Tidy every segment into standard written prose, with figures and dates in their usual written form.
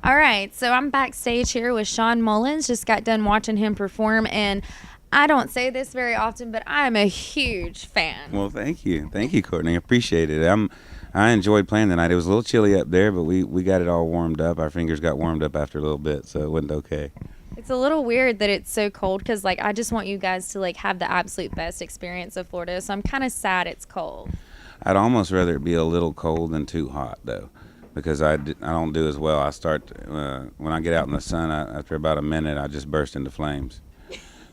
All right, so I'm backstage here with Shawn Mullins. Just got done watching him perform, and I don't say this very often, but I'm a huge fan. Well, thank you, Courtney. Appreciate it. I enjoyed playing tonight. It was a little chilly up there, but we got it all warmed up. Our fingers got warmed up after a little bit, so it went okay. It's a little weird that it's so cold because, like, I just want you guys to, like, have the absolute best experience of Florida, so I'm kind of sad it's cold. I'd almost rather it be a little cold than too hot, though, because I don't do as well. I start when I get out in the sun. After about a minute, I just burst into flames.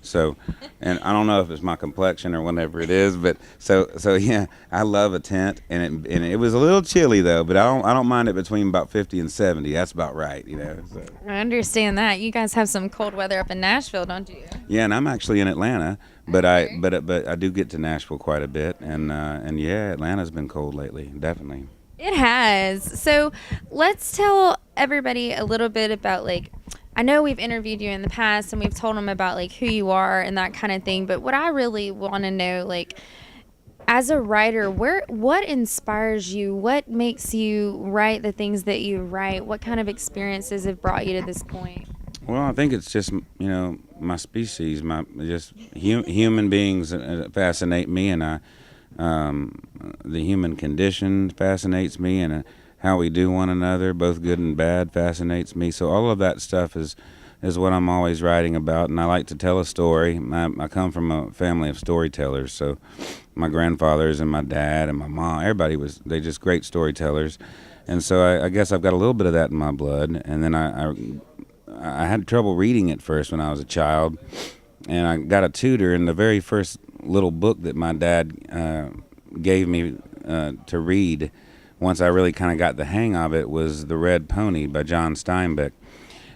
So, and I don't know if it's my complexion or whatever it is, but so yeah, I love a tent, and it was a little chilly though, but I don't mind it between about 50 and 70. That's about right, you know. So. I understand that. You guys have some cold weather up in Nashville, don't you? Yeah, and I'm actually in Atlanta, but Okay. I do get to Nashville quite a bit, and yeah, Atlanta's been cold lately, definitely. It has. So let's tell everybody a little bit about, like, I know we've interviewed you in the past and we've told them about, like, who you are and that kind of thing, but what I really want to know, like, as a writer, what inspires you? What makes you write the things that you write? What kind of experiences have brought you to this point? Well, I think it's just my species, my just human beings fascinate me, and the human condition fascinates me, and how we do one another, both good and bad, fascinates me. So all of that stuff is what I'm always writing about, and I like to tell a story. I come from a family of storytellers, so my grandfathers and my dad and my mom, they just great storytellers, and so I guess I've got a little bit of that in my blood. And then I had trouble reading at first when I was a child, and I got a tutor, and the very first little book that my dad gave me to read, once I really kind of got the hang of it, was The Red Pony by John Steinbeck.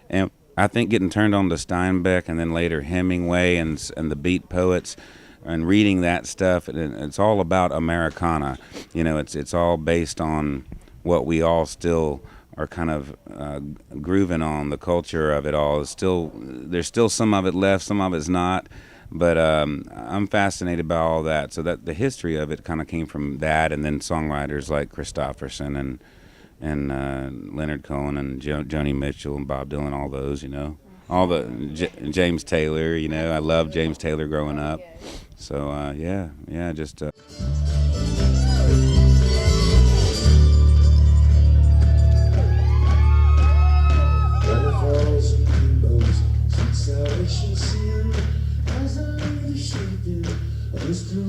And I think getting turned on to Steinbeck and then later Hemingway and the Beat poets and reading that stuff, it's all about Americana. You know, it's all based on what we all still are kind of grooving on. The culture of it all is still, there's still some of it left, some of it's not. But I'm fascinated by all that. So that the history of it kind of came from that, and then songwriters like Christopherson and Leonard Cohen and Joni Mitchell and Bob Dylan, all those, all the James Taylor. I loved James Taylor growing up. So yeah, just.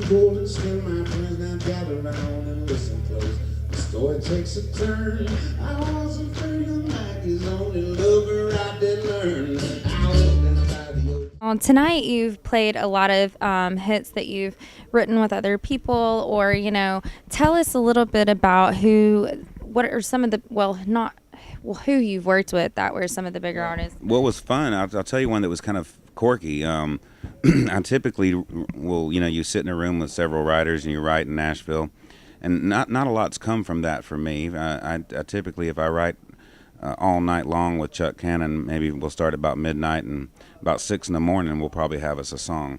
Golden skin, my friends now gather around and listen close. The story takes a turn. I wasn't feeling like his only lover I did learn. I was down by the ocean. Tonight you've played a lot of hits that you've written with other people, or tell us a little bit about what are some of the who you've worked with that were some of the bigger artists. What was fun, I'll tell you one that was kind of quirky. I typically will, you sit in a room with several writers and you write in Nashville, and not a lot's come from that for me. I typically, if I write all night long with Chuck Cannon, maybe we'll start about midnight, and about 6 in the morning we'll probably have us a song.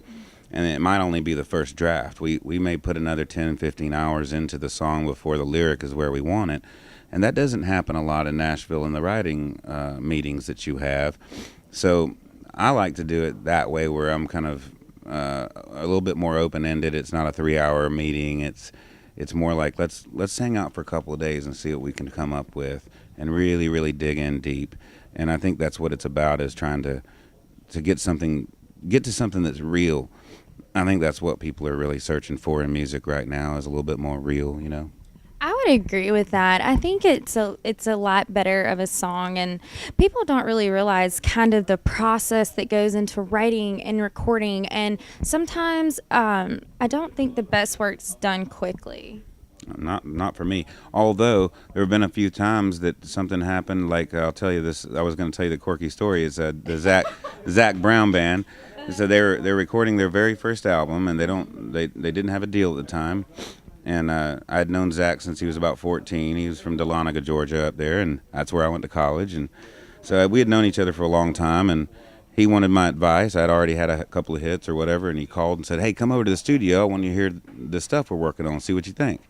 And it might only be the first draft. We may put another 10, 15 hours into the song before the lyric is where we want it. And that doesn't happen a lot in Nashville in the writing meetings that you have. So I like to do it that way, where I'm kind of a little bit more open-ended. It's not a 3-hour meeting. It's more like let's hang out for a couple of days and see what we can come up with, and really, really dig in deep. And I think that's what it's about, is trying to get to something that's real. I think that's what people are really searching for in music right now, is a little bit more real, I would agree with that. I think it's a lot better of a song, and people don't really realize kind of the process that goes into writing and recording, and sometimes I don't think the best work's done quickly. Not for me. Although there have been a few times that something happened. Like, I'll tell you this. I was going to tell you the quirky story. Is the Zach Brown band. So they're recording their very first album, and they didn't have a deal at the time. And I'd known Zach since he was about 14. He was from Dahlonega, Georgia, up there, and that's where I went to college. And so we had known each other for a long time, and he wanted my advice. I'd already had a couple of hits or whatever, and he called and said, "Hey, come over to the studio. I want you to hear the stuff we're working on. See what you think."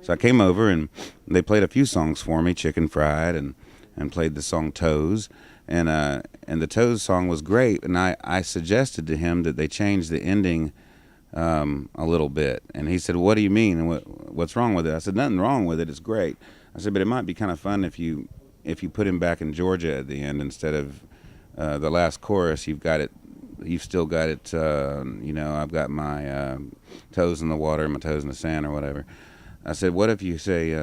So I came over, and they played a few songs for me, Chicken Fried and and played the song Toes. And the Toes song was great. And I suggested to him that they change the ending a little bit. And he said, "What do you mean? And what's wrong with it?" I said, "Nothing wrong with it. It's great." I said, "But it might be kind of fun if you put him back in Georgia at the end instead of the last chorus. You've still got it. I've got my toes in the water, my toes in the sand, or whatever." I said, "What if you say,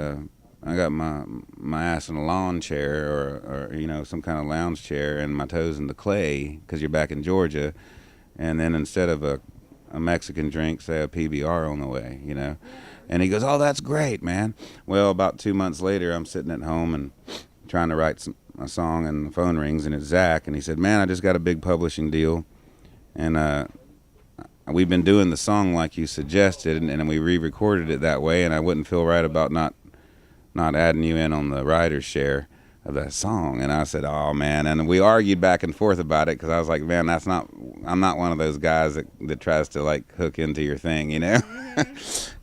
I got my ass in a lawn chair or some kind of lounge chair and my toes in the clay because you're back in Georgia, and then instead of a Mexican drink, say a PBR on the way, And he goes, "Oh, that's great, man." Well, about 2 months later, I'm sitting at home and trying to write a song, and the phone rings, and it's Zach, and he said, "Man, I just got a big publishing deal, and we've been doing the song like you suggested, and we re-recorded it that way, and I wouldn't feel right about not adding you in on the writer's share of that song." And I said, "Oh, man." And we argued back and forth about it because I was like, "Man, I'm not one of those guys that tries to like hook into your thing,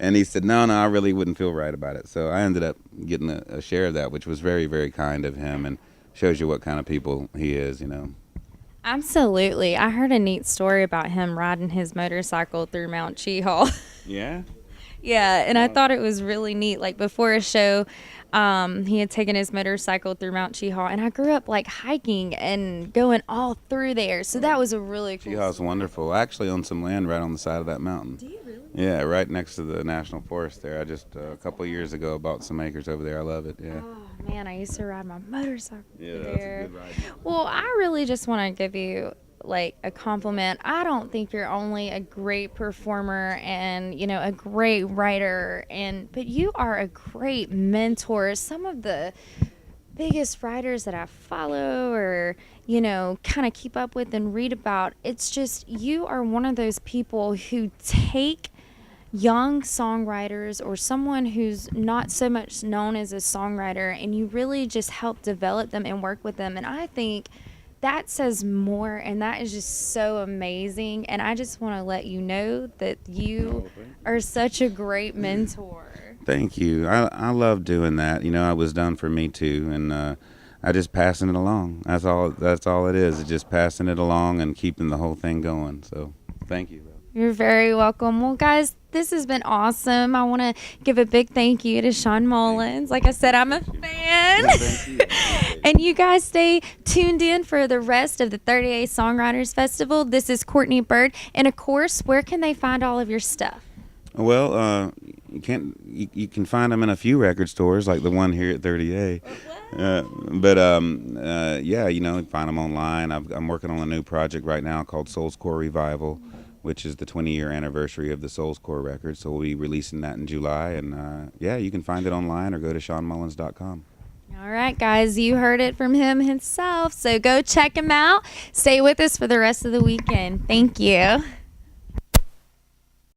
And he said, no, I really wouldn't feel right about it. So I ended up getting a share of that, which was very, very kind of him and shows you what kind of people he is, Absolutely. I heard a neat story about him riding his motorcycle through Mount Cheehaw. Yeah? Yeah, and I thought it was really neat. Like before a show, he had taken his motorcycle through Mount Cheehaw, and I grew up like hiking and going all through there. So that was a really cool. Cheehaw's wonderful. I actually own some land right on the side of that mountain. Do you really? Yeah, right next to the National Forest there. I just a couple of years ago bought some acres over there. I love it. Yeah. Oh man, I used to ride my motorcycle Yeah, there. that's a good ride. Well, I really just want to give you like a compliment. I don't think you're only a great performer and a great writer, but you are a great mentor. Some of the biggest writers that I follow or kind of keep up with and read about, it's just you are one of those people who take young songwriters or someone who's not so much known as a songwriter, and you really just help develop them and work with them. And I think that says more, and that is just so amazing. And I just want to let you know that you are such a great mentor. Thank you. I love doing that. It was done for me too, and I just passing it along. That's all it is. It's just passing it along and keeping the whole thing going. So thank you. You're very welcome. Well, guys, this has been awesome. I want to give a big thank you to Shawn Mullins. Like I said, I'm a fan. And you guys stay tuned in for the rest of the 30a Songwriters Festival. This is Cortni Bird. And, of course, where can they find all of your stuff? Well, you can find them in a few record stores, like the one here at 30A. Find them online. I'm working on a new project right now called Soulscore Revival, which is the 20-year anniversary of the Soulscore record. So we'll be releasing that in July. And, you can find it online or go to ShawnMullins.com. All right, guys, you heard it from him himself. So go check him out. Stay with us for the rest of the weekend. Thank you.